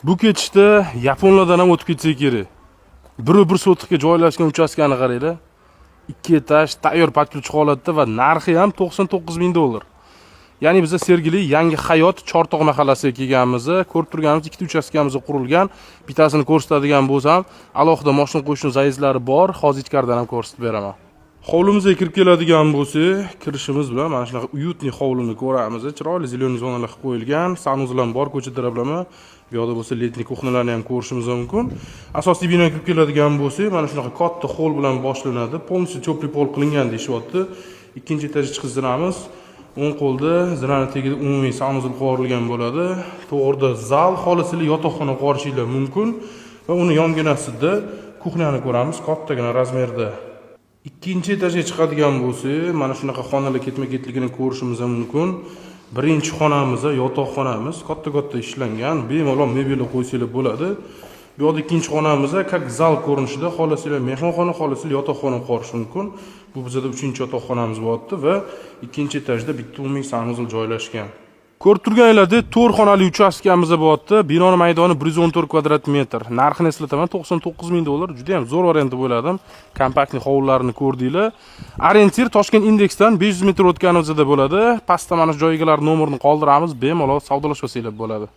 Bu ketishda Yaponlardan ham o'tib ketsak kerak. Bir sotikga joylashgan uchastkani qaranglar. 2 etaj, tayyor podключ holatda va narxi ham $99,000. Ya'ni biz Sergeli Yangi Hayot Chortoq mahallasiga kelganmiz. Ko'rib turganimiz ikkita uchastkamiz qurilgan. Bittasini ko'rsatadigan bo'lsam, alohida mashina qo'yishning zaizlari bor. Hozir ichkaridan ham ko'rsatib beraman. Hovlimizga kirib keladigan bo'lsak, kirishimiz bilan mana shunaqa uyutli hovlini ko'ramiz. Chiroyli zeleный zonalar qilib qo'yilgan. Sanuzlar bor, ko'cha taraflama. Bu yoqda bo'lsa letniy kuxnalarni ham ko'rishimiz mumkin. Asosiy binoga kirib keladigan bo'lsak, mana shunaqa katta hol bilan boshlanadi. Полностью теплый pol qilingan deyishyapti. Ikkinchi etajga chiqib zinamiz. O'ng qo'lda zinani tagida umumiy sanuzil qo'rilgan bo'ladi. To'g'rida zal xolisili yotoqxona qo'rishinglar mumkin va uni yonginasida kuxnyani ko'ramiz, kattagina razmerda. Ikkinchi etajga chiqadigan bo'lsak, mana shunaqa xonalar ketma-ketligini ko'rishimiz mumkin. Birinchi xonamiz, yotoqxonamiz katta-katta ishlangan, bemalol mebel qo'ysanglar bo'ladi. Bu yoqda ikkinchi xonamiz, как zal ko'rinishida, xolasizlar mehmonxona, xolasizlar yotoqxona qurish mumkin. Bu bizda 3-chi yotoqxonamiz bo'lyapti va ikkinchi etajda bitta umumiy sanuzil joylashgan. Ko'rib turganinglardek 4 xonali uchastkamiz bo'lyapti. Binoning maydoni 114 kvadrat metr. Narxini eslataman, $99,000. Juda ham zo'r variant bo'ladim. Kompaktli hovlilarni ko'rdinglar. Orientir Toshkent indeksdan 500 metr o'tganimizda bo'ladi. Pastda mana shu joygalar nomerini qoldiramiz, bemalol savdolashib olsanglar bo'ladi.